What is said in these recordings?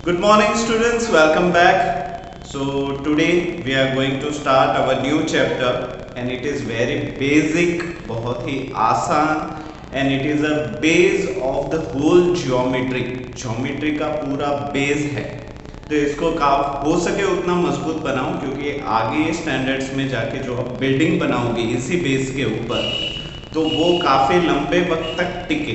Good morning students, welcome back. So today we are going to start our new chapter and it is very basic, बहुत ही आसान and it is a base of the whole geometry. Geometry का पूरा base है, तो इसको हो सके उतना मजबूत बनाओ क्योंकि आगे स्टैंडर्ड्स में जाके जो आप बिल्डिंग बनाओगे इसी बेस के ऊपर तो वो काफ़ी लंबे वक्त तक टिके,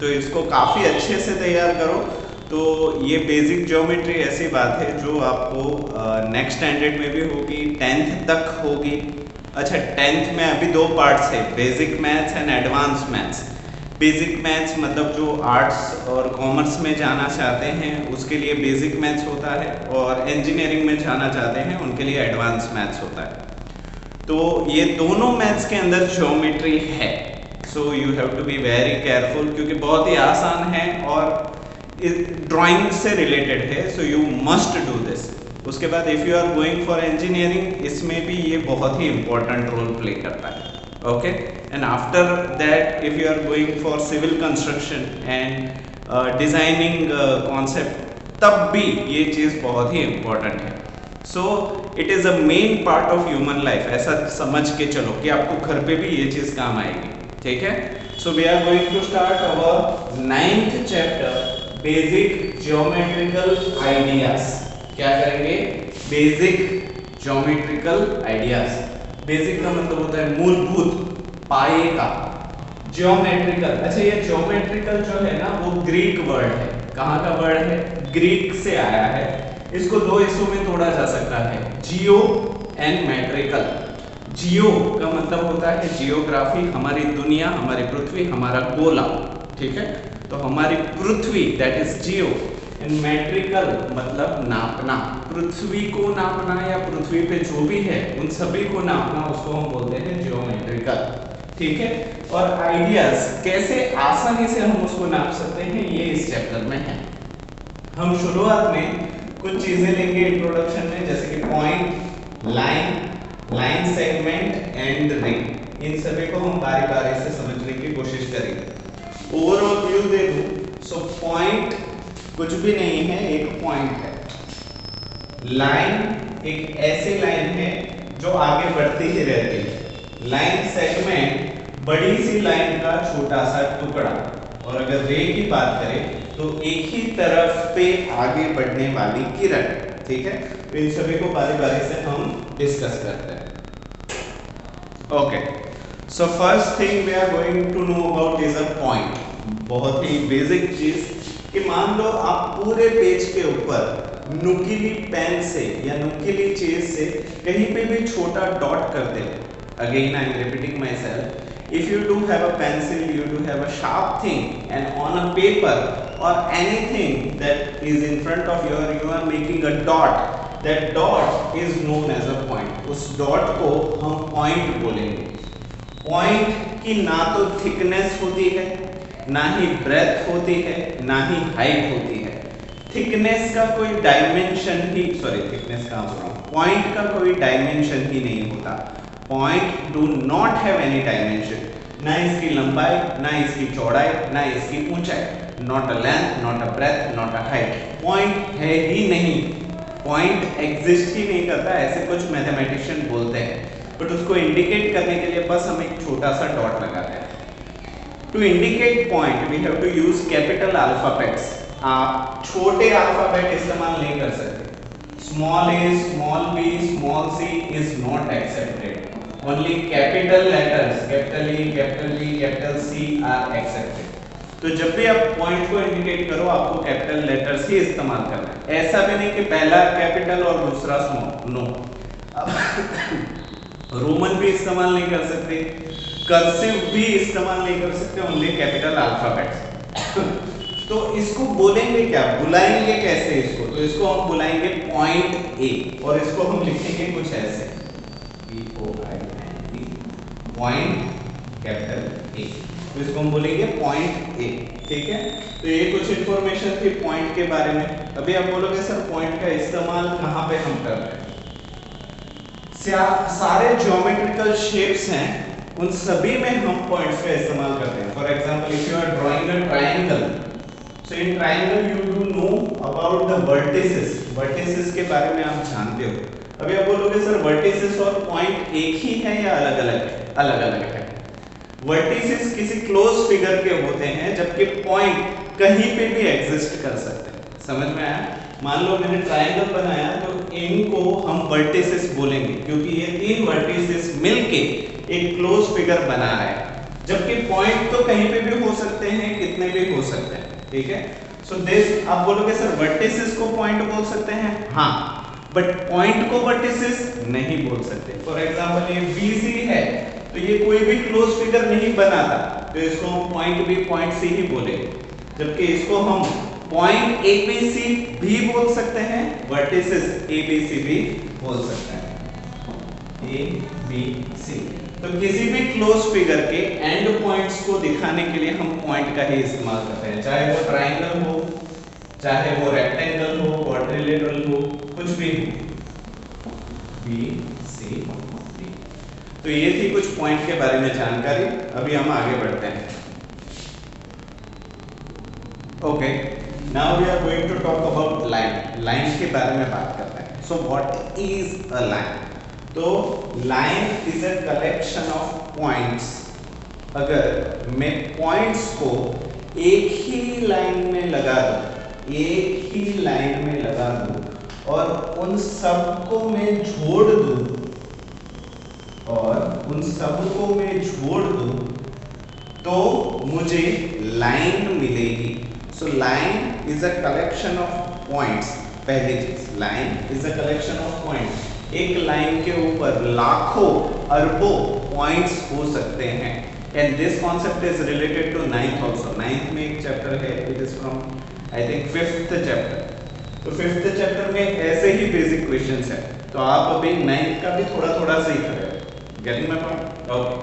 तो इसको काफ़ी अच्छे से तैयार करो। तो ये बेसिक ज्योमेट्री ऐसी बात है जो आपको नेक्स्ट स्टैंडर्ड में भी होगी, 10th तक होगी। अच्छा, 10th में अभी दो पार्ट्स है, basic maths and advance maths. Basic maths मतलब जो आर्ट्स और कॉमर्स में जाना चाहते हैं उसके लिए बेसिक मैथ्स होता है, और इंजीनियरिंग में जाना चाहते हैं उनके लिए एडवांस मैथ्स होता है। तो ये दोनों मैथ्स के अंदर ज्योमेट्री है, so you have to be very careful क्योंकि बहुत ही आसान है और ड्राइंग से रिलेटेड है, so you must do this. उसके बाद if you are going for engineering, इसमें भी ये बहुत ही इंपॉर्टेंट रोल प्ले करता है। Okay, and after that if you are going for civil construction and designing concept, तब भी ये चीज़ बहुत ही इंपॉर्टेंट है। So it is a main part of human life, ऐसा समझ के चलो कि आपको घर पे भी ये चीज़ काम आएगी। ठीक है, so we are going to start our 9th chapter, basic geometrical ideas. क्या करेंगे? Basic geometrical ideas. बेसिक का मतलब होता है मूलभूत, पाए का। ज्योमेट्रिकल, अच्छा ये ज्योमेट्रिकल जो है ना वो ग्रीक वर्ड है। कहाँ का वर्ड है? ग्रीक से आया है। इसको दो हिस्सों में तोड़ा जा सकता है, जियो एंड मेट्रिकल। जियो का मतलब होता है जियोग्राफी, हमारी दुनिया, हमारी पृथ्वी, हमारा गोला। ठीक है, तो हमारी पृथ्वी that is geo, and metrical मतलब नापना, पृथ्वी को नापना या पृथ्वी पे जो भी है उन सभी को नापना, उसको हम बोलते हैं जियोमेट्रिकल। ठीक है, और आइडियाज कैसे आसानी से हम उसको नाप सकते हैं ये इस चैप्टर में है। हम शुरुआत में कुछ चीजें लेंगे इंट्रोडक्शन में, जैसे कि point, line, line segment and ring. इन सभी को हम बारी बारी से समझने की कोशिश करेंगे। ओवरऑल व्यू दे दूं, सो पॉइंट कुछ भी नहीं है, एक पॉइंट है। लाइन एक ऐसी लाइन है जो आगे बढ़ती ही रहती है। लाइन सेगमेंट बड़ी सी लाइन का छोटा सा टुकड़ा, और अगर रे की बात करें तो एक ही तरफ पे आगे बढ़ने वाली किरण। ठीक है, तो इन सभी को बारी बारी से हम डिस्कस करते हैं। Okay, so first thing we are going to know about is a point. बहुत ही बेसिक चीज कि मान लो आप पूरे पेज के ऊपर नुकीली पेन से या नुकीली चीज से कहीं पे भी छोटा डॉट कर दे। Again I am repeating myself, if you do have a pencil, you do have a sharp thing, and on a paper or anything that is in front of you are making a dot. That dot is known as a point. उस dot को हम point बोलेंगे। point की ना तो thickness होती है, ना ही breadth होती है, ना ही height होती है। thickness का कोई dimension ही, thickness कहाँ बोल रहा हूँ, point का कोई dimension ही नहीं होता। Point do not have any dimension, ना इसकी लंबाई, ना इसकी चौड़ाई, ना इसकी ऊंचाई। Not a length, not a breadth, not a height. Point है ही नहीं, पॉइंट एग्जिस्ट ही नहीं करता, ऐसे कुछ मैथमेटिशियन बोलते हैं, बट उसको इंडिकेट करने के लिए बस हम एक छोटा सा डॉट लगाते हैं। To indicate point we have to use capital alphabets. आप छोटे अल्फाबेट इस्तेमाल नहीं कर सकते। Small a, small b, small c is not accepted. Only capital letters, capital E, capital B, capital C are accepted. तो जब भी आप पॉइंट को इंडिकेट करो आपको कैपिटल लेटर्स ही इस्तेमाल करना है। ऐसा भी नहीं कि पहला कैपिटल और दूसरा स्मॉल, नो। अब रोमन भी इस्तेमाल नहीं कर सकते, कर्सिव भी इस्तेमाल नहीं कर सकते, ओनली कैपिटल अल्फाबेट्स। तो इसको बोलेंगे क्या, बुलाएंगे कैसे इसको? तो इसको हम बुलाएंगे पॉइंट ए, और इसको हम लिखेंगे कुछ ऐसे, POINT, पॉइंट कैपिटल ए। तो इसको हम बोलेंगे पॉइंट ए। ठीक है, तो ये कुछ इंफॉर्मेशन थी पॉइंट के बारे में। अभी आप बोलोगे सर पॉइंट का इस्तेमाल कहाँ पे हम कर रहे हैं? सारे ज्योमेट्रिकल शेप्स हैं उन सभी में हम पॉइंट्स का इस्तेमाल करते हैं। For example if you are drawing a triangle, so in triangle you do know about the vertices, vertices के बारे में आप जानते हो। अभी आप बोलोगे सर वर्टिसेस और पॉइंट एक ही है या अलग अलग है? अलग अलग है। वर्टिसेस किसी क्लोज फिगर के होते हैं, जबकि पॉइंट कहीं पे भी एग्जिस्ट कर सकते हैं। समझ में आया? मान लो मैंने ट्रायंगल बनाया तो इनको हम वर्टिसेस बोलेंगे, क्योंकि ये तीन वर्टिसेस मिलके एक क्लोज फिगर बना रहे हैं। जबकि पॉइंट तो कहीं पे भी हो सकते हैं, कितने भी हो सकते हैं, ठीक है। सो दिस आप बोलोगे सर वर्टिसेस को पॉइंट बोल सकते हैं, हाँ, बट पॉइंट को वर्टिसेस नहीं बोल सकते। फॉर एग्जांपल ये BC है तो ये कोई भी क्लोज फिगर नहीं बनाता, तो इसको हम पॉइंट B पॉइंट C ही बोलेंगे। जबकि इसको हम पॉइंट ABC भी बोल सकते हैं, वर्टिसेस ABC भी बोल सकते हैं, ABC। तो किसी भी क्लोज फिगर के एंड पॉइंट्स को दिखाने के लिए हम पॉइंट का ही इस्तेमाल करते हैं, चाहे वो ट्रायंगल हो, चाहे वो रेक्टेंगल हो, क्वाड्रिलेटरल हो, कुछ भी हो, BC D। तो ये थी कुछ पॉइंट के बारे में जानकारी। अभी हम आगे बढ़ते हैं। Okay, now we are going to talk about line. Line के बारे में बात करते हैं। So what is a line? तो line is a collection of points. अगर मैं पॉइंट्स को एक ही लाइन में लगा दूं, एक ही लाइन में लगा दूं और उन सबको मैं जोड़ दूं, और उन सबको मैं जोड़ दूं तो मुझे लाइन मिलेगी। So line is a collection of points. पहली चीज, line is a collection of points. एक लाइन के ऊपर लाखों अरबों पॉइंट्स हो सकते हैं। And this concept is related to 9th also. 9th में एक चैप्टर है, it is from I think 5th chapter. तो 5th चैप्टर में ऐसे ही बेसिक क्वेश्चंस है, तो आप अभी 9th का भी थोड़ा थोड़ा सीख रहे हो। Getting my point? Okay.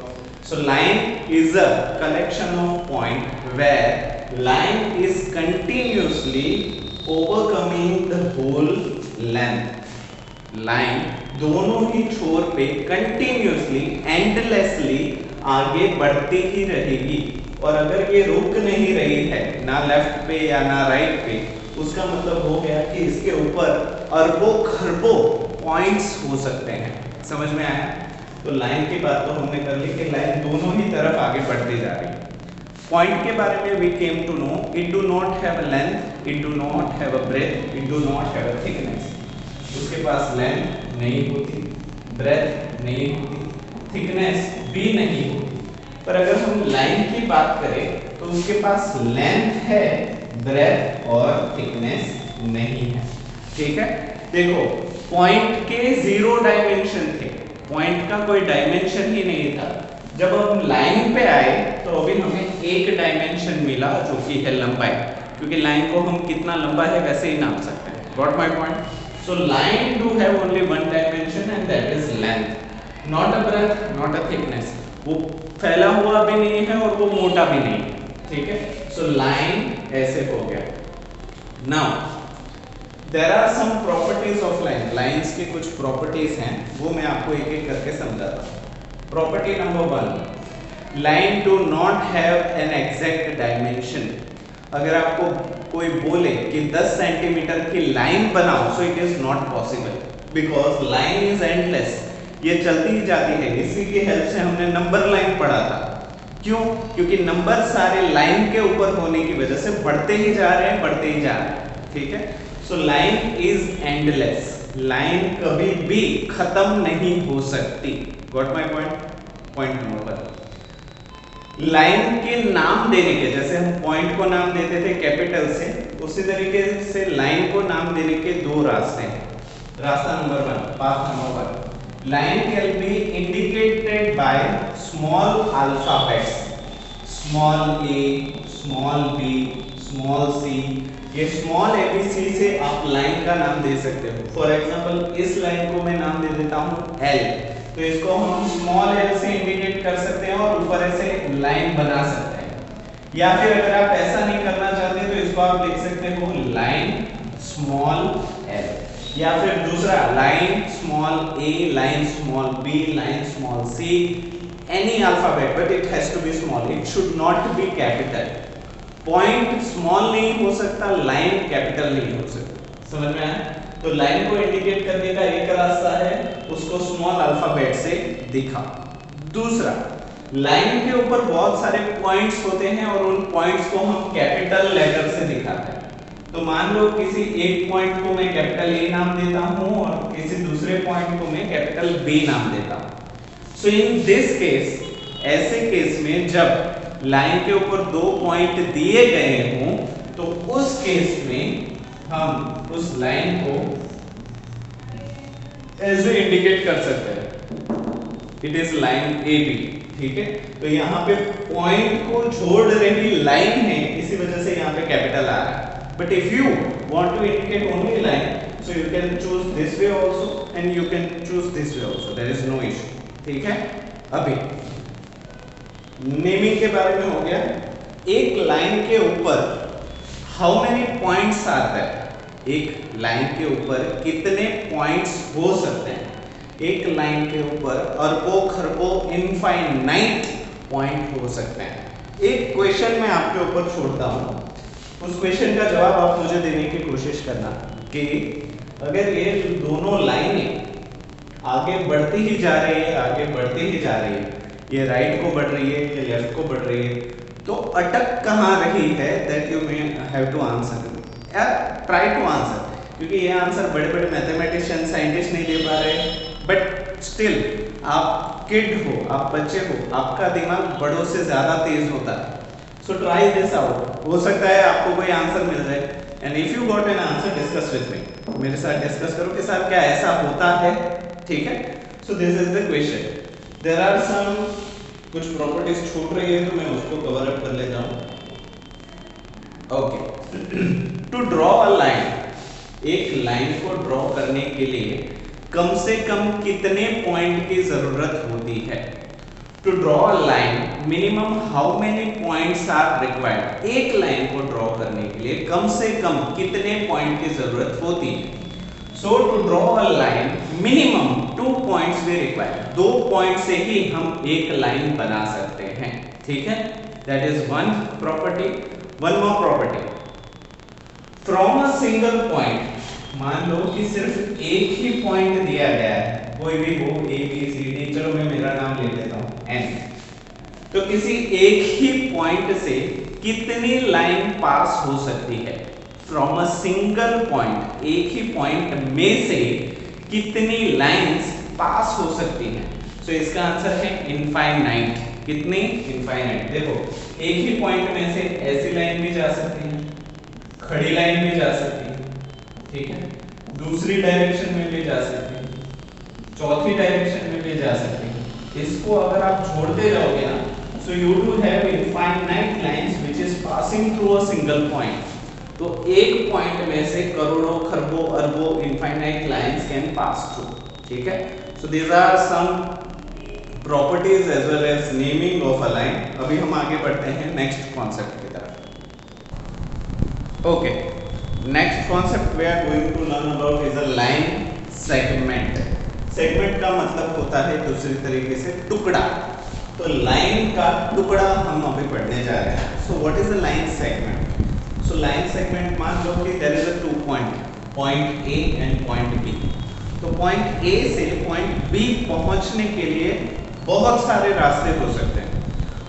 So line is a collection of point where line is continuously overcoming the whole length. Line दोनों ही छोर पे कंटिन्यूअसली, एंडलेसली आगे बढ़ती ही रहेगी। और अगर ये रुक नहीं रही है, ना लेफ्ट पे या ना राइट पे, उसका मतलब हो गया कि इसके ऊपर अरबों खरबों पॉइंट्स हो सकते हैं। समझ में आया? तो लाइन की बात तो हमने कर ली कि लाइन दोनों ही तरफ आगे बढ़ती जा रही है। पॉइंट के बारे में we came to know, it do not have a length, it do not have a breadth, it do not have a thickness. उसके पास लेंथ नहीं होती, ब्रेथ नहीं होती, थिकनेस भी नहीं होती। पर अगर हम लाइन की बात करें तो उसके पास लेंथ है, ब्रेथ और थिकनेस नहीं है। ठीक है, देखो पॉइंट के 0 डायमेंशन थे, पॉइंट का कोई डायमेंशन ही नहीं था। जब हम लाइन पे आए तो अभी हमें एक डायमेंशन मिला, जो कि है लंबाई, क्योंकि लाइन को हम कितना लंबा है वैसे ही नाप सकते हैं। Got my point? So line do have only one dimension and that is length, not a breadth, not a thickness. वो फैला हुआ भी नहीं है और वो मोटा भी नहीं है, ठीक है। So line ऐसे हो गया। Now there are some properties of line. Lines की कुछ properties हैं, वो मैं आपको एक एक करके समझाता हूँ। Property number 1, line do not have an exact dimension. अगर आपको कोई बोले कि 10 सेंटीमीटर की लाइन बनाओ, सो it is not possible, because line is endless, ये चलती ही जाती है। इसी की हेल्प से हमने नंबर लाइन पढ़ा था। क्यों? क्योंकि नंबर सारे लाइन के ऊपर होने की वजह से बढ़ते ही जा रहे हैं, बढ़ते ही जा रहे हैं, ठीक है। सो लाइन इज एंडलेस, लाइन कभी भी खत्म नहीं हो सकती। Got my point? Point number 1, line के नाम देने के, जैसे हम पॉइंट को नाम देते थे कैपिटल से, उसी तरीके से लाइन को नाम देने के 2 रास्ते हैं। रास्ता number 1, path number 1, line can be indicated by small alphabets, small a, small b, small c। ये स्मॉल ABC से आप लाइन का नाम दे सकते हो। फॉर एग्जांपल इस लाइन को मैं नाम दे देता हूँ L, तो इसको हम स्मॉल l से इंडिकेट कर सकते हैं और ऊपर ऐसे लाइन बना सकते हैं। या फिर अगर आप ऐसा नहीं करना चाहते तो इसको आप लिख सकते हो लाइन स्मॉल l, या फिर दूसरा line small a, line small b, line small c, any alphabet but it has to be small, it should not be capital, point small नहीं हो सकता, लाइन कैपिटल नहीं हो सकता। समझ में आया? तो लाइन को इंडिकेट करने का एक रास्ता है, उसको स्मॉल अल्फाबेट से दिखा। दूसरा, लाइन के ऊपर बहुत सारे पॉइंट्स होते हैं और उन पॉइंट्स को हम कैपिटल लेटर से दिखाते हैं। तो मान लो किसी एक पॉइंट को मैं कैपिटल ए नाम देता हूं और किसी दूसरे पॉइंट को मैं कैपिटल बी नाम देता हूं। सो इन दिस केस, ऐसे केस में जब लाइन के ऊपर दो पॉइंट दिए गए हों तो उस केस में हम उस लाइन को ऐसे इंडिकेट कर सकते हैं, it is line A B. ठीक है, तो यहाँ पे पॉइंट को जोड़ रही लाइन है, इसी वजह से यहाँ पे कैपिटल आ रहा है। But if you want to indicate only line, so you can choose this way also and you can choose this way also, there is no issue. ठीक है, अभी नेमिंग के बारे में हो गया। एक लाइन के ऊपर how many points are there, एक लाइन के ऊपर कितने पॉइंट्स हो सकते हैं। एक लाइन के ऊपर अरबों खरबों इनफाइनाइट पॉइंट हो सकते हैं। एक क्वेश्चन मैं आपके ऊपर छोड़ता हूं, उस क्वेश्चन का जवाब आप मुझे देने की कोशिश करना कि अगर ये दोनों लाइनें आगे बढ़ती ही जा रही है, आगे बढ़ती ही जा रही है, ये राइट को बढ़ रही है, ये लेफ्ट को बढ़ रही है, तो अटक कहाँ रही है, that you may have to answer या ट्राई टू आंसर, क्योंकि ये आंसर बड़े बड़े मैथमेटिशियन साइंटिस्ट नहीं दे पा रहे, बट स्टिल आप किड हो, आप बच्चे हो, आपका दिमाग बड़ों से ज्यादा तेज होता है। सो ट्राई दिस आउट, हो सकता है आपको कोई आंसर मिल जाए। And if you got an answer, discuss with me, मेरे साथ डिस्कस करो कि सर क्या ऐसा होता है। ठीक है, so this is the question. There are some कुछ प्रॉपर्टीज छूट रही है तो मैं उसको कवर अप कर लेता हूं। Okay, to draw a line, एक लाइन को ड्रॉ करने के लिए कम से कम कितने पॉइंट की जरूरत होती है। To draw a line minimum how many points are required, एक लाइन को ड्रॉ करने के लिए कम से कम कितने पॉइंट की जरूरत होती है। So to draw a line minimum 2 points we require, 2 point से ही हम एक लाइन बना सकते हैं। ठीक है, that is one property. One more property, from a single point, मान लो कि सिर्फ एक ही पॉइंट दिया गया है, कोई भी हो, ए बी सी डी, चलो मैं मेरा नाम ले लेता हूं एन, तो किसी एक ही पॉइंट से कितनी लाइन पास हो सकती है। फ्रॉम अ सिंगल पॉइंट, एक ही पॉइंट में से कितनी लाइंस पास हो सकती हैं। सो इसका आंसर है इनफाइनाइट। कितनी? इनफाइनाइट। देखो, एक ही पॉइंट में से ऐसी लाइन भी जा सकती है, खड़ी लाइन भी जा सकती है, ठीक है, दूसरी डायरेक्शन में भी जा सकती है, चौथी डायरेक्शन में भी जा सकती है। इसको अगर आप जोड़ते जाओगे ना, so you do have infinite lines which is passing through a single point. तो एक पॉइंट में से करोड़ों खरबों अरबों infinite lines can pass through. ठीक है, so these are some properties as well as naming of a line. अभी हम आगे बढ़ते हैं नेक्स्ट कॉन्सेप्ट की तरफ। Okay, next concept we are going to learn about is a line segment. Segment का मतलब होता है दूसरी तरीके से टुकड़ा। तो लाइन का टुकड़ा हम अभी पढ़ने जा रहे हैं। So what is a line segment? So line segment, मान लो कि there is a 2 point, point A and point B. तो पॉइंट ए से पॉइंट बी पहुंचने के लिए बहुत सारे रास्ते हो सकते हैं।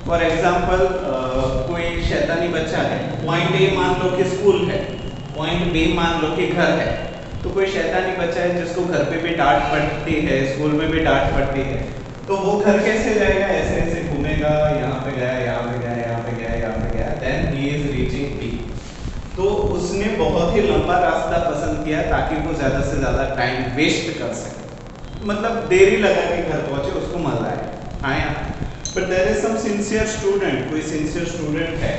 फॉर एग्जाम्पल, कोई शैतानी बच्चा है, पॉइंट ए मान लो कि स्कूल है, पॉइंट बी मान लो कि घर है। तो कोई शैतानी बच्चा है जिसको घर पे भी डांट पड़ती है, स्कूल में भी डांट पड़ती है, तो वो घर कैसे जाएगा? ऐसे ऐसे घूमेगा, यहाँ पे गया, यहाँ पे गया, यहाँ पे गया, यहाँ पे गया, then he is reaching B. तो उसने बहुत ही लंबा रास्ता पसंद किया ताकि वो ज्यादा से ज्यादा टाइम वेस्ट कर सके, मतलब देरी लगा के घर पहुंचे, उसको मजा आए। हाँ यार, but there is some sincere student, कोई सिंसियर स्टूडेंट है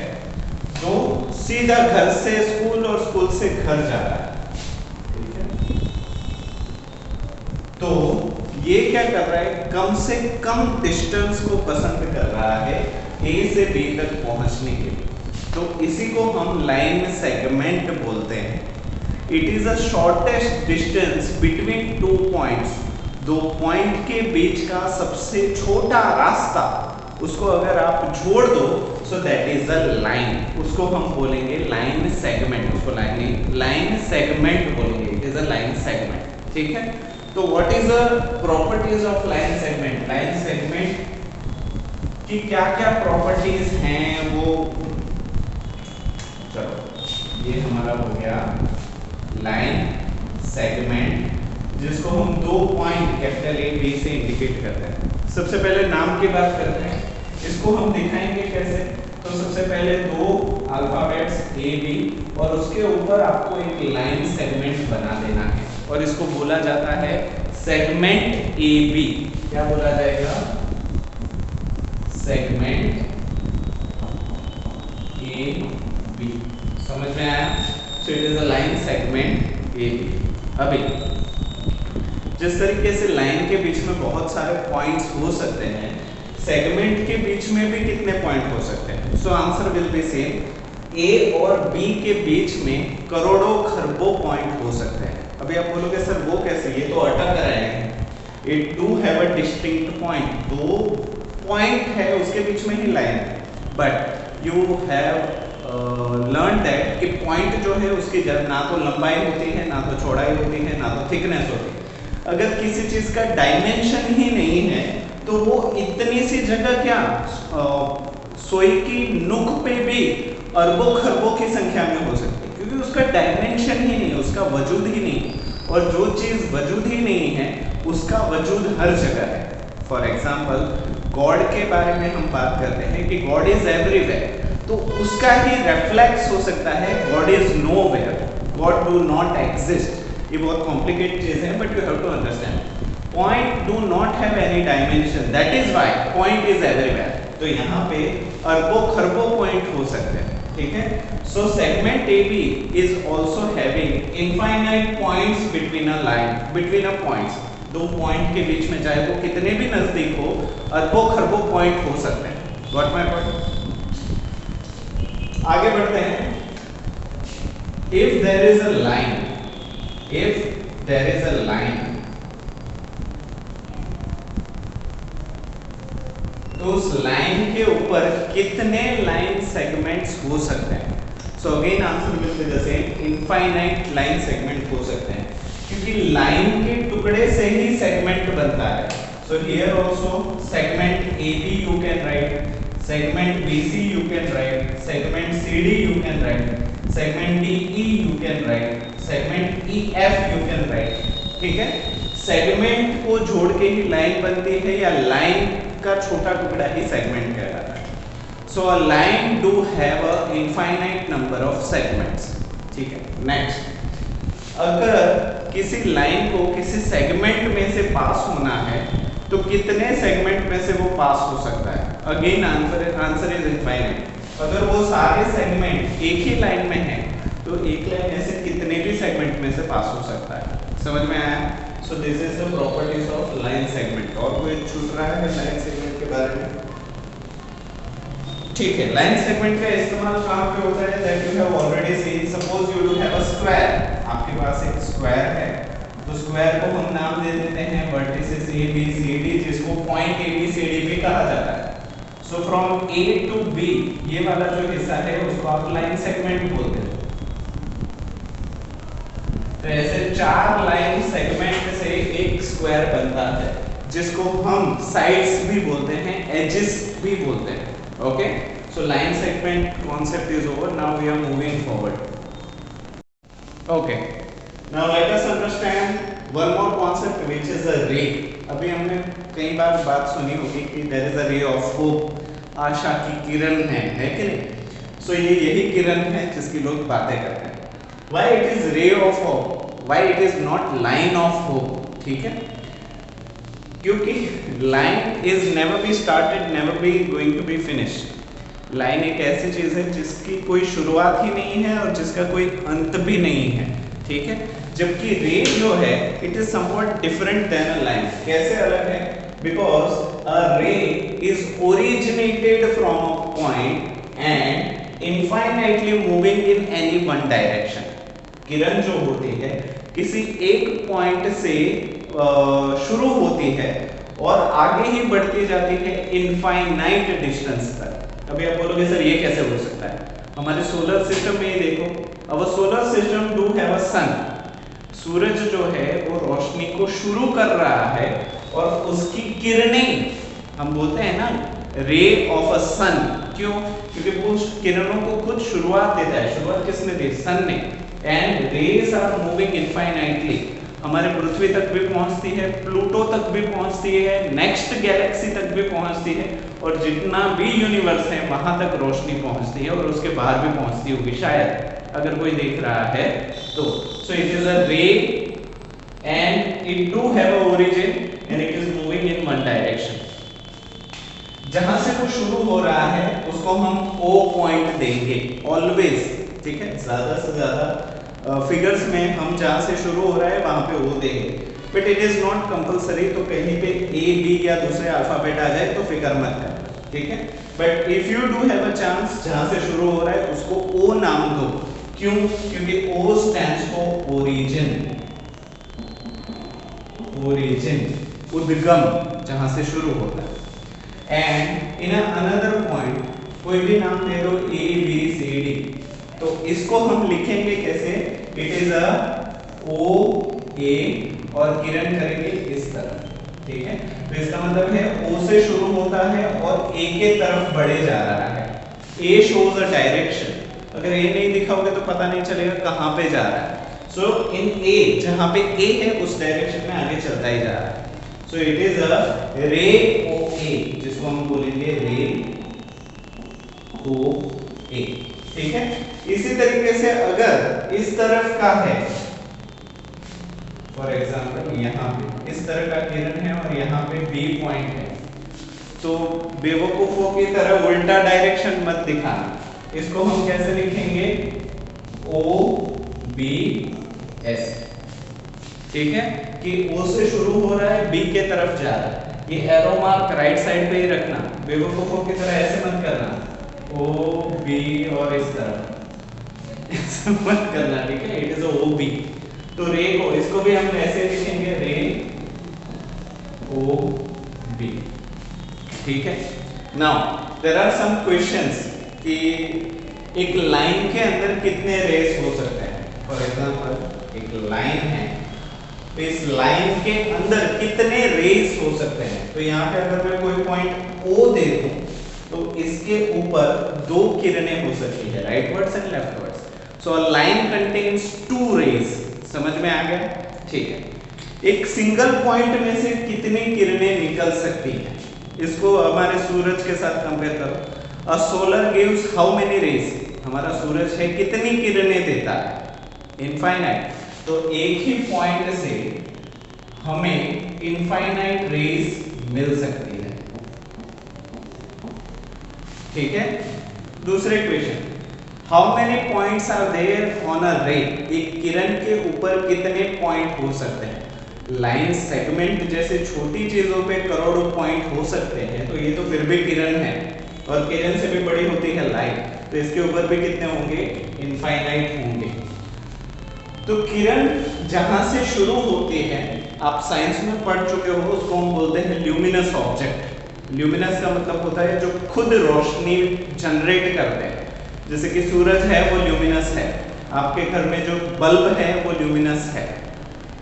जो सीधा घर से स्कूल और स्कूल से घर जा रहा है। ठीक है, तो ये क्या कर रहा है? कम से कम डिस्टेंस को पसंद कर रहा है ए से बी तक पहुंचने के लिए। तो इसी को हम लाइन सेगमेंट बोलते हैं। It is a shortest distance between 2 points. 2 point के बीच का सबसे छोटा रास्ता, उसको अगर आप जोड़ दो so that is a line, उसको हम बोलेंगे लाइन सेगमेंट, उसको लाइन सेगमेंट बोलेंगे, it is a line segment, ठीक है। तो what is the properties of line segment, line segment की क्या क्या प्रॉपर्टीज हैं वो, चलो ये हमारा हो गया लाइन सेगमेंट, जिसको हम दो पॉइंट कैपिटल ए बी से इंडिकेट करते हैं। सबसे पहले नाम की बात करते हैं, इसको हम दिखाएंगे कैसे। तो सबसे पहले दो अल्फाबेट्स ए बी और उसके ऊपर आपको एक लाइन सेगमेंट बना देना है और इसको बोला जाता है सेगमेंट ए बी। क्या बोला जाएगा, सेगमेंट ए बी, समझ में आया। So it is a line segment A B. अभी जिस तरीके से लाइन के बीच में बहुत सारे पॉइंट्स हो सकते हैं, सेगमेंट के बीच में भी कितने पॉइंट हो सकते हैं। So answer will be same, A और बी के बीच में करोड़ों खरबों पॉइंट हो सकते हैं। अभी आप बोलोगे सर वो कैसे, ये तो अटक रहे हैं, it do have a distinct point, दो पॉइंट है उसके बीच में ही लाइन है, but you have learn that कि पॉइंट जो है उसकी ना तो लंबाई होती है, ना तो चौड़ाई होती है, ना तो थिकनेस होती है। अगर किसी चीज का डायमेंशन ही नहीं है तो वो इतनी सी जगह क्या सोई की नुक पे भी अरबों खरबों की संख्या में हो सकती है, क्योंकि उसका डायमेंशन ही नहीं, उसका वजूद ही नहीं। और जो चीज वजूद ही नहीं है उसका वजूद हर जगह है। फॉर एग्जाम्पल गॉड के बारे में हम बात करते हैं कि गॉड इज एवरीवेयर, तो उसका ही रिफ्लेक्स हो सकता है God is nowhere, God do not exist. ये बहुत कॉम्प्लिकेटेड चीज है, but you have to understand point do not have any dimension, that is why point is everywhere. तो यहाँ पे अरबों खरबों पॉइंट हो सकते हैं, ठीक है। So segment A B is also having infinite points between a line, between a points, दो पॉइंट के बीच में चाहे वो कितने भी नजदीक हो, अरबों खरबों पॉइंट हो सकते हैं। Got my point. आगे बढ़ते हैं। If there is a line, if there is a line, तो उस लाइन के ऊपर कितने लाइन सेगमेंट्स हो सकते हैं। So again answer will be the same, infinite line segment हो सकते हैं, क्योंकि लाइन के टुकड़े से ही सेगमेंट बनता है। So here also segment A B you can write, segment B C you can write, segment C D you can write, segment D E you can write, segment E F you can write, ठीक है। Segment को जोड़ के ही line बनती है, या line का छोटा टुकड़ा ही सेगमेंट कहलाता है। So a line do have a infinite number of segments, ठीक है। नेक्स्ट, अगर किसी लाइन को किसी सेगमेंट में से पास होना है तो कितने सेगमेंट में से वो पास हो सकता है। Again answer is infinite. अगर वो सारे सेगमेंट एक ही लाइन में है तो एक लाइन में से कितने भी सेगमेंट में से पास हो सकता है। समझ में आया। सो this is the properties of line segment. और कोई छूट रहा है लाइन सेगमेंट के बारे में? ठीक है, लाइन सेगमेंट का इस्तेमाल कहां पे होता है, that you have already seen. Suppose you do have a square, आपके पास एक स्क्वायर है, तो स्क्वायर को हम नाम दे देते हैं vertices A B C D, जिसको point A B C D भी कहा जाता है। So from A to B, ये वाला जो हिस्सा है उसको आप लाइन सेगमेंट बोलते हैं। तो ऐसे चार लाइन सेगमेंट से एक स्क्वायर बनता है, जिसको हम साइड्स भी बोलते हैं, एजेस भी बोलते हैं। Okay, so line segment concept is over, now we are moving forward. Okay, now let us understand one more concept which is a ray. अभी हमने कई बार बात सुनी होगी कि there is a ray of hope, आशा की किरण है कि नहीं। सो ये यही किरण है जिसकी लोग बातें करते हैं। Why it is ray of hope? Why it is not line of hope? ठीक है, क्योंकि line is never be started, never be going to be finished. Line एक ऐसी चीज है जिसकी कोई शुरुआत ही नहीं है और जिसका कोई अंत भी नहीं है, ठीक है। जबकि रे जो है it is somewhat different than a line. कैसे अलग है? Because a ray is originated from a point and infinitely moving in any one direction. किरण जो होती है किसी एक पॉइंट से शुरू होती है और आगे ही बढ़ती जाती है इनफाइनाइट डिस्टेंस तक। अभी आप बोलोगे सर ये कैसे हो सकता है? हमारे सोलर सिस्टम में ही देखो, अब solar system do have a sun. सूरज जो है वो रोशनी को शुरू कर रहा है और उसकी किरणें, हम बोलते हैं ना रे ऑफ अ सन, क्यों? क्योंकि वो किरणों को खुद शुरुआत देता है। शुरुआत किसने दी? सन ने। And rays are moving infinitely, हमारे पृथ्वी तक भी पहुंचती है, प्लूटो तक भी पहुंचती है, नेक्स्ट गैलेक्सी तक भी पहुंचती है, और जितना भी यूनिवर्स है वहां तक रोशनी पहुंचती है और उसके बाहर भी पहुंचती होगी शायद, अगर कोई देख रहा है तो। सो इट इज अ रे and it do have a origin and it is moving in one direction. जहां से वो शुरू हो रहा है उसको हम O पॉइंट देंगे ऑलवेज, ठीक है? ज्यादा से ज्यादा फिगर्स में हम जहां से शुरू हो रहा है वहां पे O देंगे, but it is not compulsory. तो कहीं पे A B या दूसरे अल्फाबेट आ जाए तो फिक्र मत करना, ठीक है? But if you do have a chance, जहां से शुरू हो रहा है उसको O नाम दो। क्यों? क्योंकि O stands for origin, origin, उद्गम, जहां से शुरू होता है। एंड इन अनदर पॉइंट कोई भी नाम दे दो A B C D, तो इसको हम लिखेंगे कैसे? It is a O A और किरण करेंगे इस तरह, ठीक है? तो इसका मतलब है O से शुरू होता है और A के तरफ बढ़े जा रहा है। A shows a direction, अगर A नहीं दिखाओगे तो पता नहीं चलेगा कहां पे जा रहा है। सो इन A, जहां पे A है उस डायरेक्शन में आगे चलता ही जा रहा है। सो इट इज अ रे OA, जिसको हम बोलेंगे रे OA, ठीक है? इसी तरीके से अगर इस तरफ का है, फॉर एग्जांपल यहाँ पे इस तरह का किरण है और यहाँ पे B पॉइंट है, तो बेवकूफों की तरह उल्टा डायरेक्शन मत दिखाना। इसको हम कैसे लिखेंगे? OBS, ठीक है? कि O से शुरू हो रहा है, B के तरफ जा रहा है। ये एरो मार्क राइट साइड पे ही रखना, बेवकूफों की तरह ऐसे मत करना OB और इस तरह ऐसे मत करना, ठीक है? It is OB। तो रे को, इसको भी हम ऐसे लिखेंगे रे OB, ठीक है? Now there are some questions कि एक लाइन के अंदर कितने रेस हो सकते हैं। फॉर एग्जांपल एक लाइन है, तो इस लाइन के अंदर कितने रेस हो सकते हैं। तो यहाँ पे अगर मैं कोई पॉइंट O दे दूं तो इसके ऊपर दो किरणें हो सकती है, rightwards and leftwards. So a line contains two rays, समझ में आ गया? ठीक है। एक सिंगल पॉइंट में से कितनी किरणें निकल सकती हैं, इसको हमारे सूरज के साथ कंपेयर करो। A solar gives how many rays, हमारा सूरज है कितनी किरणें देता है? इनफाइनाइट। तो एक ही पॉइंट से हमें इनफाइनाइट रेस मिल सकती है, ठीक है? दूसरे question, how many points are there on a ray, एक किरण के ऊपर कितने पॉइंट हो सकते हैं? लाइन सेगमेंट जैसे छोटी चीजों पे करोड़ों पॉइंट हो सकते हैं, तो ये तो फिर भी किरण है और किरण से भी बड़ी होती है लाइट, तो इसके ऊपर भी कितने होंगे? इनफाइनाइट होंगे। तो किरण जहां से शुरू होती है, आप साइंस में पढ़ चुके हो, उसको हम बोलते हैं ल्यूमिनस ऑब्जेक्ट। ल्यूमिनस का मतलब होता है जो खुद रोशनी जनरेट करते हैं, जैसे कि सूरज है वो ल्यूमिनस है, आपके घर में जो बल्ब है वो ल्यूमिनस है।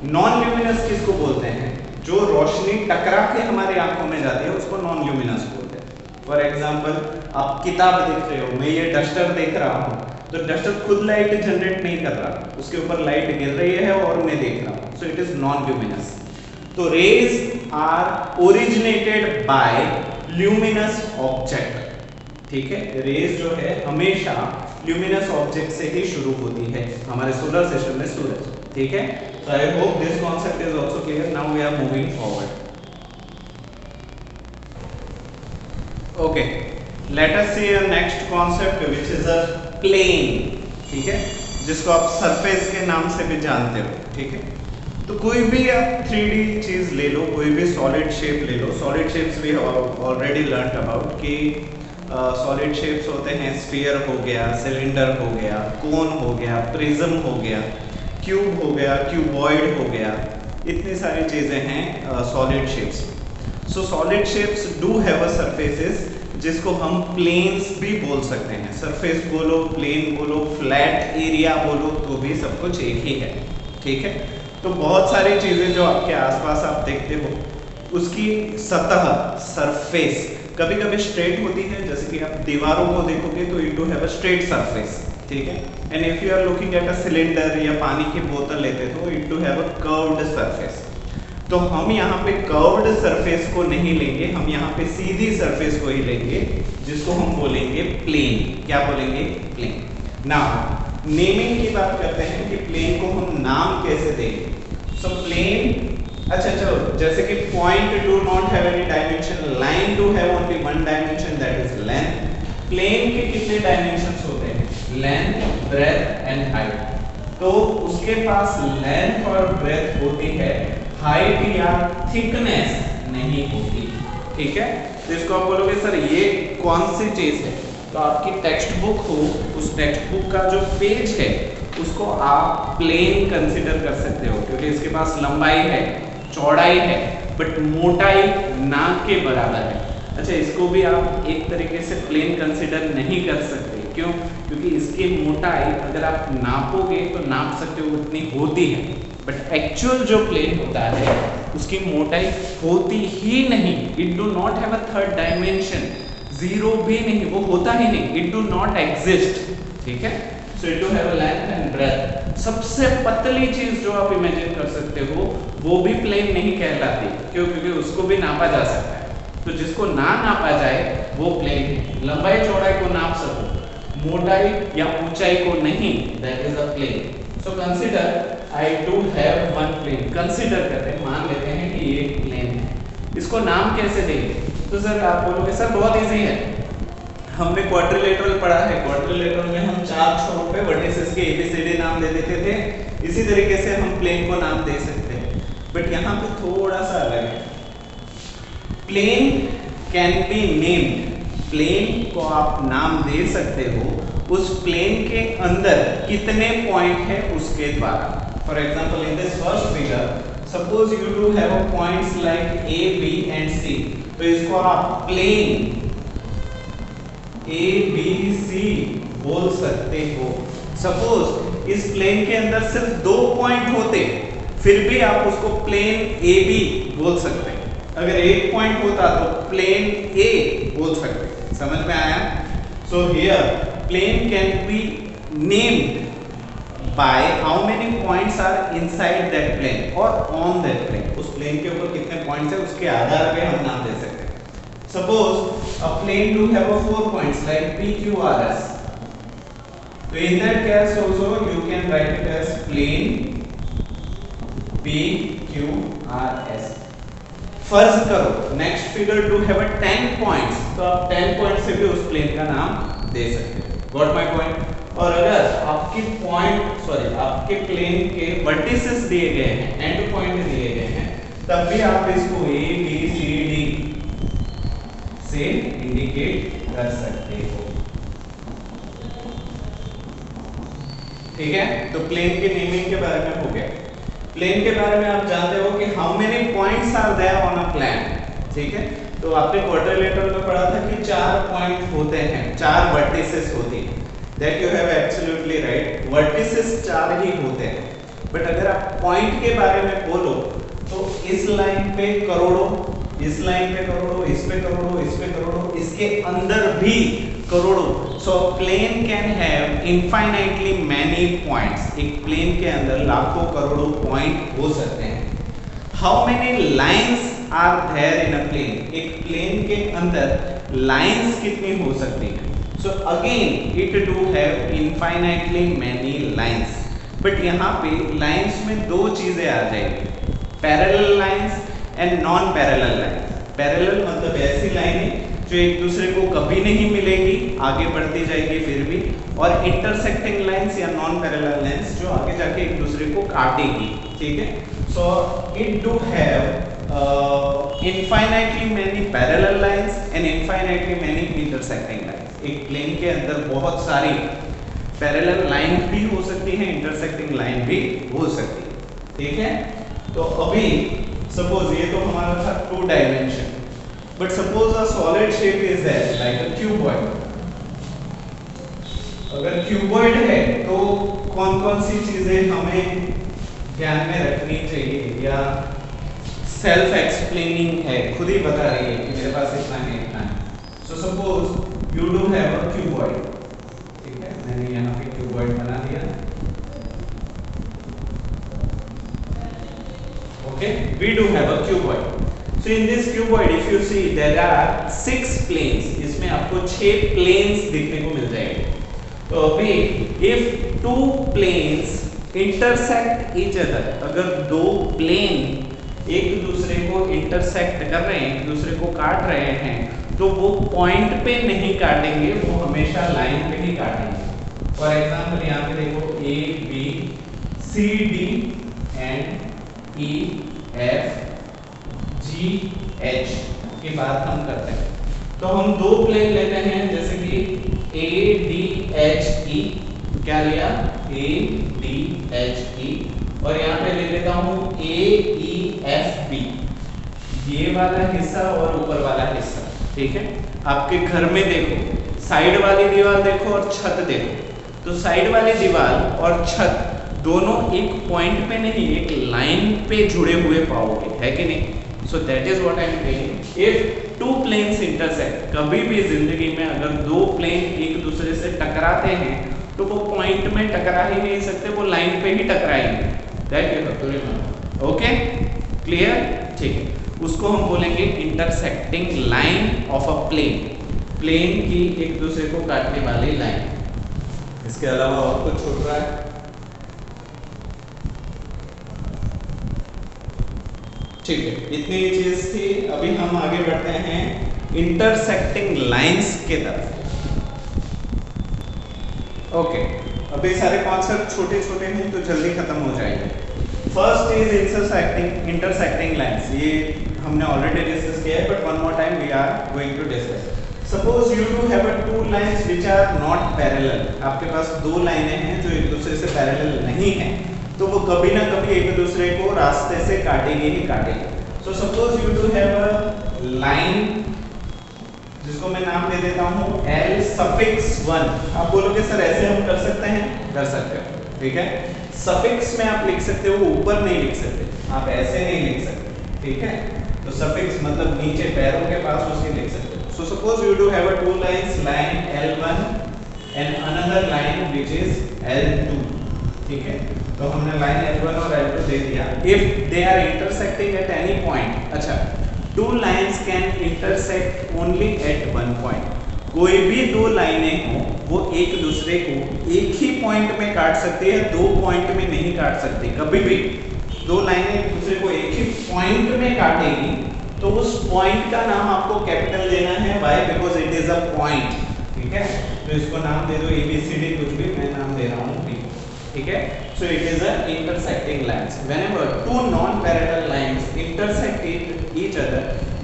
नॉन ल्यूमिनस किसको बोलते हैं? जो रोशनी टकरा के हमारी आंखों में जाती है उसको नॉन ल्यूमिनस बोलते हैं। फॉर एग्जांपल आप किताब देख रहे हो, मैं ये डस्टर देख रहा हूँ, तो डस्टर खुद लाइट जनरेट नहीं कर रहा, उसके ऊपर लाइट गिर रही है और मैं देख रहा हूँ, so it is non luminous. तो rays are originated by luminous object, ठीक है? रेज जो है हमेशा ल्यूमिनस ऑब्जेक्ट से ही शुरू होती है, हमारे सोलर सिस्टम में सूरज, ठीक है? So I hope this concept is also clear. Now we are moving forward. Okay, let us see a next concept which is a plane, ठीक है? जिसको आप सरफेस के नाम से भी जानते हो, ठीक है? तो कोई भी आप 3D चीज ले लो, कोई भी सॉलिड शेप ले लो। सॉलिड शेप्स भी ऑलरेडी लर्न अबाउट कि सॉलिड शेप्स होते हैं, स्फीयर हो गया, सिलेंडर हो गया, कोन हो गया, प्रिज्म हो गया, क्यूब हो गया, क्यूबॉइड हो गया, इतनी सारी चीजें हैं solid shapes. So solid shapes do have a surfaces जिसको हम प्लेन्स भी बोल सकते हैं। सरफेस बोलो, प्लेन बोलो, फ्लैट एरिया बोलो, तो भी सब कुछ एक ही है, ठीक है। तो बहुत सारी चीज़ें जो आपके आसपास आप देखते हो, उसकी सतह, सरफेस कभी कभी स्ट्रेट होती है, जैसे कि आप दीवारों को देखोगे तो it do have a straight surface, ठीक है। And if you are looking at a cylinder या पानी की बोतल लेते हो, it do have a curved surface. तो हम यहाँ पे कर्व्ड सरफेस को नहीं लेंगे, हम यहाँ पे सीधी सरफेस को ही लेंगे, जिसको हम बोलेंगे प्लेन। क्या बोलेंगे? प्लेन। नाउ नेमिंग की बात करते हैं कि प्लेन को हम नाम कैसे देंगे। सो प्लेन, अच्छा चलो, जैसे कि point do not have any dimension, line do have only one dimension, that is length. Plane के कितने डायमेंशंस होते हैं? Length, breadth and height. तो उसके पास लेंथ और ब्रेथ होती है, हाइट या थिकनेस नहीं होती, ठीक है। तो इसको आप बोलोगे सर ये कौन सी चीज है, तो आपकी टेक्स्ट बुक हो, उस टेक्स्ट बुक का जो पेज है उसको आप प्लेन कंसीडर कर सकते हो, क्योंकि इसके पास लंबाई है, चौड़ाई है, बट मोटाई ना के बराबर है। अच्छा, इसको भी आप एक तरीके से प्लेन कंसीडर नहीं कर सकते, क्यों? क्योंकि इसकी मोटाई अगर आप नापोगे तो नाप सकते हो उतनी होती है, बट एक्चुअल जो प्लेन होता है उसकी मोटाई होती ही नहीं। It do not have a third dimension, zero भी नहीं, वो होता ही नहीं, इट डू नॉट एग्जिस्ट, ठीक है। So it do have a length and breadth. सबसे पतली चीज जो आप इमेजिन कर सकते हो वो भी प्लेन नहीं कहलाती, क्यों? क्योंकि उसको भी नापा जा सकता है। तो जिसको ना नापा जाए वो प्लेन है। लंबाई चौड़ाई को नाप सको, मोटाई या ऊंचाई को नहीं, that is a plane. So consider I do have one plane. Consider करते हैं, मान लेते हैं कि ये प्लेन है। इसको नाम कैसे देंगे? तो सर आप बोलोगे सर बहुत इजी है, हमने क्वाड्रिलेटरल पढ़ा है, क्वाड्रिलेटरल में हम चार छोरों पे वर्टिसेस के एबीसीडी नाम दे देते थे, इसी तरीके से हम प्लेन को नाम दे सकते हैं। बट यहाँ पे थोड़ा सा अलग है। Plane can be named, plane को आप नाम दे सकते हो उस प्लेन के अंदर कितने पॉइंट है उसके द्वारा। For example in this first figure, suppose you do have points like A, B and C, तो इसको आप प्लेन ए बी सी बोल सकते हो। सपोज इस प्लेन के अंदर सिर्फ 2 पॉइंट होते, फिर भी आप उसको प्लेन ए बी बोल सकते। अगर 1 पॉइंट होता तो प्लेन ए बोल सकते। समझ में आया? So here plane can be named by how many points are inside that plane और ऑन दैट प्लेन। उस प्लेन के ऊपर कितने पॉइंट्स है उसके आधार पे हम नाम दे सकते हैं। Suppose a plane do have a 4 points like P, Q, R, S. So in that case also you can write it as plane P, Q, R, S. फर्ज करो next figure to have 10 points, तो आप 10 point से भी उस plane का नाम दे सकते हो। Got my point? और अगर आपके प्लेन के वर्टिसेस दिए गए हैं, एंड पॉइंट दिए गए हैं, तब भी आप इसको A, B, C, D से इंडिकेट कर सकते हो, ठीक है। तो प्लेन के नेमिंग के बारे में हो गया। प्लेन के बारे में आप जानते हो कि how many points are there on a plane, ठीक है। तो आपने क्वाड्रिलेटरल में पढ़ा था कि 4 पॉइंट होते हैं, 4 वर्टिसेस होती हैं। That you have absolutely right, vertices 4 ही होते हैं। बट अगर आप पॉइंट के बारे में बोलो तो इस लाइन पे करोड़ों, इस लाइन पे करोड़ों, इस पे करोड़ों, इस पे करोड़ों, इसके अंदर भी करोड़ों। So plane can have infinitely many points. एक प्लेन के अंदर लाखों करोड़ों पॉइंट हो सकते हैं। How many lines are there in a plane? एक प्लेन के अंदर लाइंस कितनी हो सकती हैं? So again it do have infinitely many lines. But यहाँ पे लाइंस में 2 चीजें आ जाएगी, parallel lines and non parallel lines. Parallel मतलब ऐसी लाइनें जो एक दूसरे को कभी नहीं मिलेगी, आगे बढ़ती जाएगी फिर भी, और इंटरसेक्टिंग लाइंस या नॉन पैरेलल लाइंस जो आगे जाके एक दूसरे को काटेगी, ठीक है। So it do have infinitely many parallel lines and infinitely many intersecting lines. एक प्लेन के अंदर बहुत सारी पैरेलल लाइन भी हो सकती है, इंटरसेक्टिंग लाइन भी हो सकती है, ठीक है। तो अभी सपोज ये तो हमारा था 2 dimension, But suppose a solid shape is there like a cuboid. अगर क्यूबॉइड है तो कौन कौन सी चीजें हमें ध्यान में रखनी चाहिए या सेल्फ एक्सप्लेनिंग है, खुद ही बता रही है कि मेरे पास इतना है। So suppose you do have a cuboid, ठीक है, मैंने यहाँ पे क्यूबॉइड बना दिया। Okay, we do have a cuboid. So in this cuboid if you see there are 6 planes, इसमें आपको 6 planes दिखने को मिल जाएंगे। तो अभी if 2 planes intersect each other, अगर 2 plane एक दूसरे को intersect कर रहे हैं, एक दूसरे को काट रहे हैं, तो वो पॉइंट पे नहीं काटेंगे, वो हमेशा लाइन पे ही काटेंगे। फॉर एग्जाम्पल यहाँ पे देखो A B C D and E F G H की बात हम करते हैं। तो हम 2 प्लेन लेते हैं, जैसे कि A D H E, क्या लिया A D H E, और यहाँ पे ले लेता हूँ A E F B, ये वाला हिस्सा और ऊपर वाला हिस्सा, ठीक है। आपके घर में देखो, साइड वाली दीवार देखो और छत देखो, तो साइड वाली दीवार और छत दोनों एक पॉइंट पे नहीं, एक लाइन पे जुड़े हुए पाओगे, है कि नहीं। So that is what I am saying. If 2 planes intersect, कभी भी जिंदगी में अगर 2 प्लेन एक दूसरे से टकराते हैं तो वो पॉइंट में टकरा ही नहीं सकते, वो लाइन पे ही टकराएंगे। That you have to remember. Okay? Clear? ठीक है, उसको हम बोलेंगे intersecting line of a plane. Plane की एक दूसरे को काटने वाली लाइन। इसके अलावा और कुछ छूट रहा है? ठीक है, इतनी चीज थी। अभी हम आगे बढ़ते हैं इंटरसेक्टिंग लाइंस के तरफ। ओके, अभी सारे कॉन्सेप्ट छोटे छोटे हैं तो जल्दी खत्म हो जाएंगे। फर्स्ट इज इंटरसेक्टिंग लाइंस, ये हमने ऑलरेडी डिस्कस किया है, but one more time we are going to discuss. Suppose you do have 2 lines which are not parallel, आपके पास 2 लाइनें हैं जो एक दूसरे से पैरेलल नहीं हैं, तो वो कभी ना कभी एक दूसरे को रास्ते से काटेंगे ही काटेंगे। सो suppose you do have a line जिसको मैं नाम दे देता हूँ L सफिक्स 1। आप बोलोगे सर ऐसे हम कर सकते हैं? कर सकते हो, ठीक है। सफिक्स में आप लिख सकते हो, ऊपर नहीं लिख सकते, आप ऐसे नहीं लिख सकते, ठीक है। तो सफिक्स मतलब नीचे पैरों के पास उसके लिख सकते हो। सो suppose you do have a 2 lines, line L1 and another line which is L2, ठीक है। तो हमने लाइन L1 और L2 दे दिया। If they are intersecting at any point, अच्छा, 2 lines can intersect only at one point. कोई भी 2 लाइनें हो वो एक दूसरे को एक ही पॉइंट में काट सकती है, 2 पॉइंट में नहीं काट सकती। कभी भी 2 लाइनें एक दूसरे को एक ही पॉइंट में काटेगी तो उस पॉइंट का नाम आपको कैपिटल देना है, why? Because it is a point, ठीक है। तो इसको नाम दे दो ABCD, कुछ भी, मैं नाम दे रहा हूँ B, ठीक है। So it is a intersecting lines. Whenever 2 non-parallel lines intersect each other,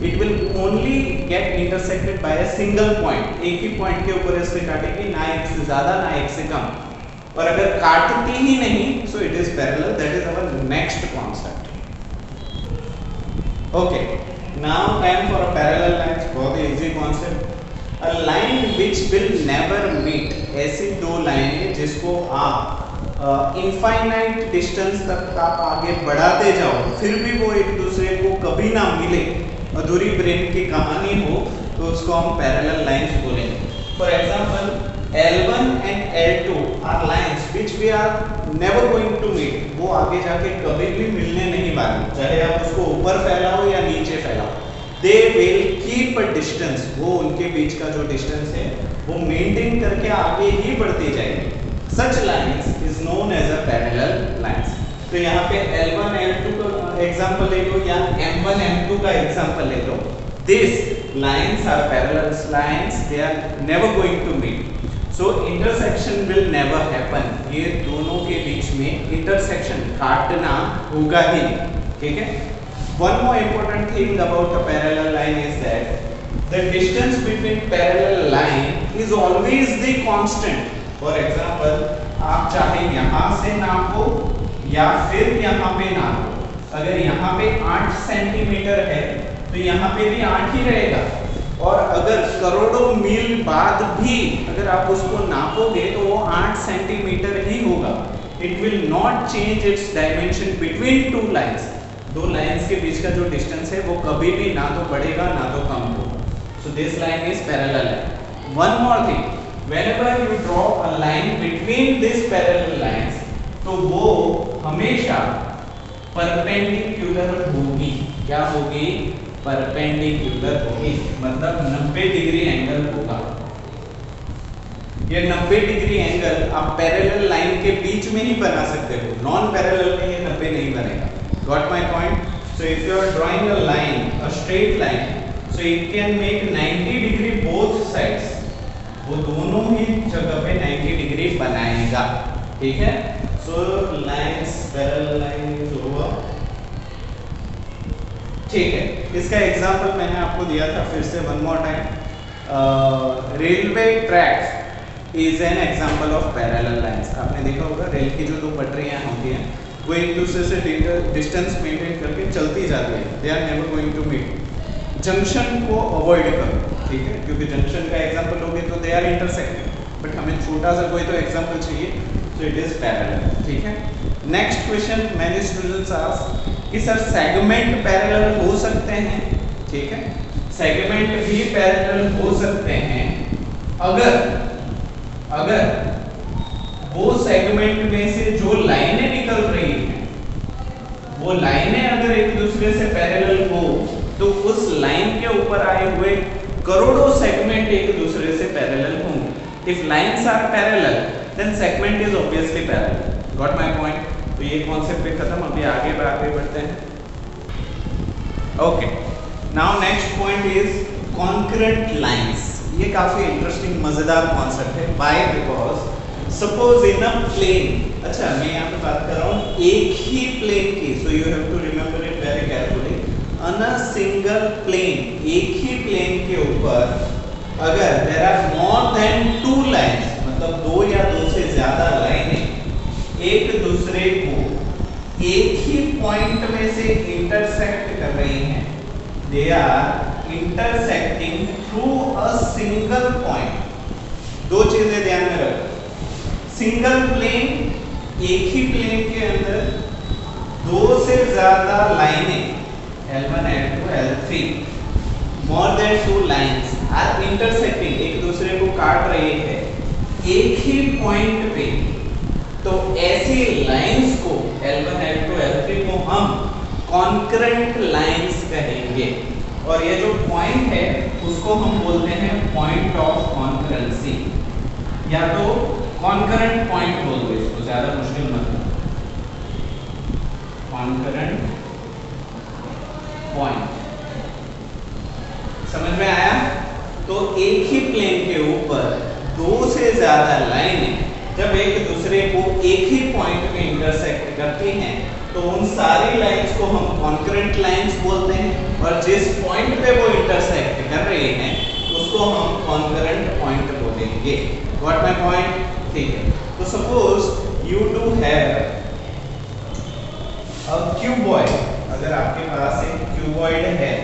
it will only get intersected by a single point. एक ही पॉइंट के ऊपर इससे काटेगी, ना एक से ज्यादा ना एक से कम। और अगर काटती ही नहीं, so it is parallel. That is our next concept. Okay. Now time for a parallel lines. बहुत ही easy concept. A line which will never meet. ऐसी 2 लाइनें जिसको आप इनफाइनाइट डिस्टेंस तक आप आगे बढ़ाते जाओ, फिर भी वो एक दूसरे को कभी ना मिले, अधूरी ब्रेन की कहानी हो, तो उसको हम पैरेलल लाइंस बोलेंगे। For example L1 and L2 are lines which we are never going to meet, वो आगे जाके कभी भी मिलने नहीं वाले, चाहे आप उसको ऊपर फैलाओ या नीचे फैलाओ। They will keep a distance, वो उनके बीच का जो डिस्टेंस है वो मेंटेन करके आगे ही बढ़ती जाएगी। Such lines is known as a parallel lines. तो यहाँ पे L1 L2 का एग्जांपल ले लो या M1 M2 का एग्जांपल ले लो। These lines are parallel lines. They are never going to meet. So intersection will never happen. ये दोनों के बीच में intersection काटना होगा ही नहीं, ठीक है। One more important thing about a parallel line is that the distance between parallel line is always the constant. For example आप चाहे यहाँ से नापो या फिर यहाँ पे नापो, अगर यहाँ पे 8 सेंटीमीटर है तो तो यहाँ पे भी 8 ही रहेगा। और अगर करोड़ों मील बाद भी अगर आप उसको नापोगे तो वो 8 सेंटीमीटर ही होगा। It will not change it's dimension between two lines. दो लाइंस के बीच का जो डिस्टेंस है वो कभी भी ना तो बढ़ेगा ना तो कम होगा। So this line is parallel line. One more thing, whenever you draw a line between these parallel lines, तो वो हमेशा परपेंडिकुलर होगी। क्या होगी? परपेंडिकुलर होगी, मतलब 90 डिग्री एंगल होगा। ये 90 डिग्री एंगल आप पैरेलल लाइन के बीच में ही बना सकते हो, नॉन पैरेलल में ये 90 नहीं बनेगा। Got my point? So if you are drawing a line, a straight line, so it can make 90 degree both sides. वो दोनों ही जगह पे 90 डिग्री बनाएगा। ठीक है? So lines parallel line is over. ठीक है, इसका एग्जांपल मैंने आपको दिया था, फिर से one more time. Railway track is an example of parallel lines. आपने देखा होगा रेल की जो दो पटरियां होती हैं वो एक दूसरे से डिस्टेंस मेंटेन करके चलती जाती है। They are never going to meet. Junction को अवॉइड करो, ठीक है, क्योंकि जंक्शन का एग्जांपल लोगे तो दे आर इंटरसेक्टिंग, बट हमें छोटा सा कोई तो एग्जांपल चाहिए, सो इट इज पैरेलल। ठीक है, next question many students ask कि सर सेगमेंट पैरेलल हो सकते हैं? ठीक है, सेगमेंट भी पैरेलल हो सकते हैं अगर वो सेगमेंट में से जो लाइनें निकल रही हैं, वो लाइनें अगर एक दूसरे से पैरेलल हो तो उस लाइन के ऊपर आए हुए करोड़ों सेगमेंट एक दूसरे से पैरेलल होंगे। If lines are parallel then segment is obviously parallel. Got my point? तो ये कॉन्सेप्ट पे खत्म। अभी आगे बढ़ते हैं। Okay, now next point is concurrent lines. ये काफी इंटरेस्टिंग मजेदार कॉन्सेप्ट है। Why? Because suppose in a plane, अच्छा मैं यहाँ पे बात कर रहा हूँ एक ही प्लेन की, so you have to remember it very carefully. On a single plane, एक ही प्लेन के ऊपर अगर there are more than two lines, मतलब दो या दो से ज्यादा लाइनें एक दूसरे को एक ही पॉइंट में से इंटरसेक्ट कर रही हैं, they are intersecting through a single point. दो चीजें ध्यान में रखो, सिंगल प्लेन, एक ही प्लेन के अंदर दो से ज्यादा लाइनें L1, L2, L3, more than two lines are intersecting, एक दूसरे को काट रहे हैं एक ही पॉइंट पे, तो ऐसी लाइंस को L1, L2, L3 को हम कॉन्करेंट लाइंस कहेंगे। और ये जो पॉइंट है उसको हम बोलते हैं पॉइंट ऑफ कॉन्करेंसी, या तो कॉन्करेंट पॉइंट बोल दो इसको, ज्यादा मुश्किल मत लो। कॉन्करेंट पॉइंट, समझ में आया? तो एक ही प्लेन के ऊपर दो से ज्यादा लाइनें जब एक दूसरे को एक ही पॉइंट में इंटरसेक्ट करती हैं तो उन सारी लाइंस को हम कॉन्करेंट लाइंस बोलते हैं, और जिस पॉइंट पे वो इंटरसेक्ट कर रहे हैं उसको हम कॉन्करेंट पॉइंट बोलेंगे। Got my point? ठीक है, तो suppose you do have a cuboid. अगर आपके पास एक क्यूबॉइड है,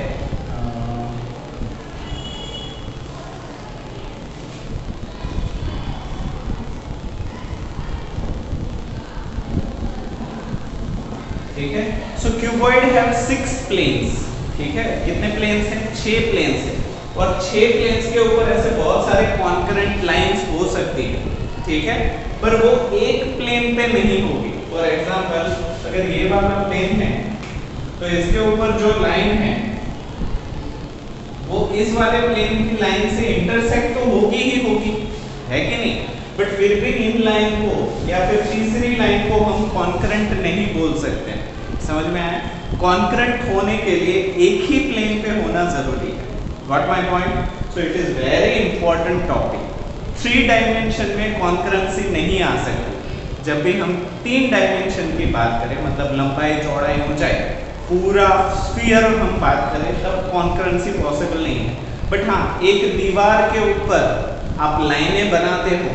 ठीक है, सो क्यूबॉइड हैव 6 प्लेन्स। ठीक है, कितने प्लेन्स हैं? 6 प्लेन्स हैं, और 6 प्लेन्स के ऊपर ऐसे बहुत सारे कॉन्करेंट लाइंस हो सकती है। ठीक है, पर वो एक प्लेन पे नहीं होगी। फॉर एग्जांपल, अगर ये वाला प्लेन है तो इसके ऊपर जो लाइन है वो इस वाले प्लेन की लाइन से इंटरसेक्ट तो होगी ही होगी, है कि नहीं? बट फिर भी इन लाइन को या फिर तीसरी लाइन को हम कॉन्करेंट नहीं बोल सकते। समझ में आया? कॉन्करेंट होने के लिए एक ही प्लेन पे होना जरूरी है। Got my point? So it is very important topic. 3 dimension में कॉन्करेंसी नहीं आ सकती। जब भी हम 3 डायमेंशन की बात करें, मतलब लंबाई, चौड़ाई, ऊंचाई, पूरा स्फीयर हम बात करें, तब कॉन्करेंसी पॉसिबल नहीं है। बट हाँ, एक दीवार के ऊपर आप लाइनें बनाते हो,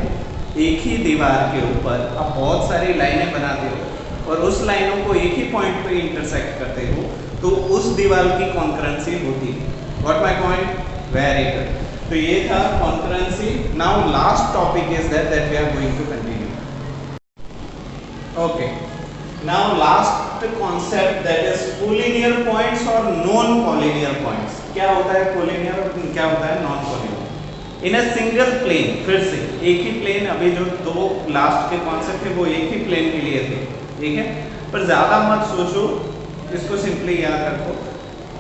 एक ही दीवार के ऊपर आप बहुत सारी लाइनें बनाते हो और उस लाइनों को एक ही पॉइंट पे इंटरसेक्ट करते हो, तो उस दीवार की कॉन्करेंसी होती है। What my point? Very good. तो ये था concurrency. Now last topic is that we are going to continue. Okay, now last concept that is collinear points और नॉन कोलिनियर पॉइंट्स। क्या होता है कोलिनियर और क्या होता है non collinear in a single plane? फिर से एक ही प्लेन, अभी जो दो लास्ट के कॉन्सेप्ट थे वो एक ही प्लेन के लिए थे, ठीक है, पर ज्यादा मत सोचो, इसको सिंपली याद रखो।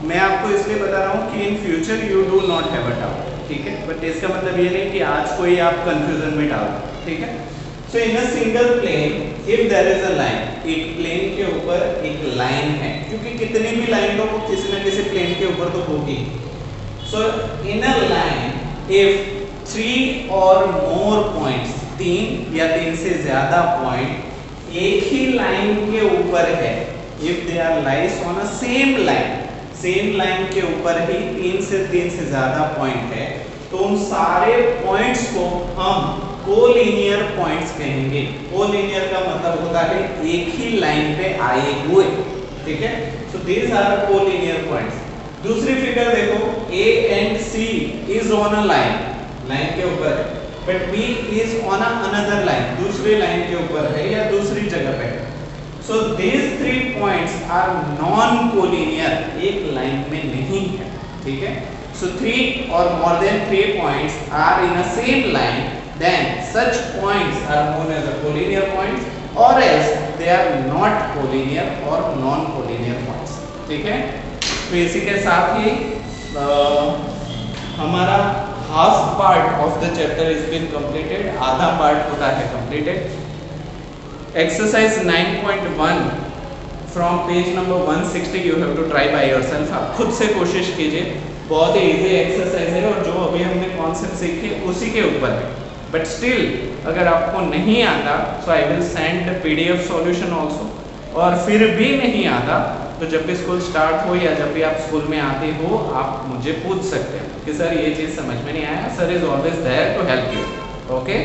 मैं आपको इसलिए बता रहा हूँ कि in future you do not have a doubt, ठीक है, बट इसका मतलब ये नहीं कि आज कोई आप कंफ्यूजन में डाल, ठीक है। So in a single plane if there is a line, एक प्लेन के ऊपर एक लाइन है, क्योंकि कितनी भी लाइन हो वो किसी न किसी प्लेन के ऊपर तो होगी। सो इन अ लाइन इफ 3 और मोर पॉइंट्स, 3 या 3 से ज्यादा पॉइंट एक ही लाइन के ऊपर है, if they are lies on a same line के ऊपर ही 3 से ज्यादा पॉइंट है, तो उन सारे पॉइंट्स को हम कोलिनियर पॉइंट्स कहेंगे। कोलिनियर का मतलब होता है एक ही लाइन पे आए हुए, ठीक है। So these are collinear points. दूसरी फिगर देखो, A and C is on a line के ऊपर है, but B is on another line, दूसरी लाइन के ऊपर है या दूसरी जगह पे है। So these 3 points are non collinear, एक लाइन में नहीं है, ठीक है। सो 3 और more than 3 points are in a same line, then such points are known as a collinear points or else they are not collinear or non collinear points, ठीक है। तो इसी के साथ ही हमारा half part of the chapter is been completed, आधा part होता है completed. Exercise 9.1 from page number 160 you have to try by yourself. आप खुद से कोशिश कीजिए, बहुत ही इजी एक्सरसाइज है और जो अभी हमने कॉन्सेप्ट सीखे उसी के ऊपर है, बट स्टिल अगर आपको नहीं आता so I will send PDF solution also, और फिर भी नहीं आता तो जब भी स्कूल स्टार्ट हो या जब भी आप स्कूल में आते हो आप मुझे पूछ सकते हैं कि सर ये चीज़ समझ में नहीं आया। Sir is always there to help you, okay.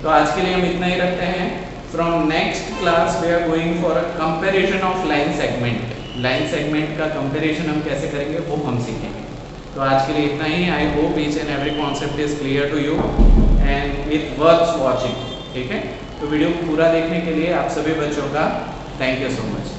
तो आज के लिए हम इतना ही रखते हैं। From next class we are going for a comparison of line segment. Line segment का कंपेरिजन हम कैसे करेंगे वो हम सीखेंगे। तो आज के लिए इतना ही। I hope each and every concept is clear to you and it worth watching, ठीक है। तो वीडियो पूरा देखने के लिए आप सभी बच्चों का थैंक यू सो मच।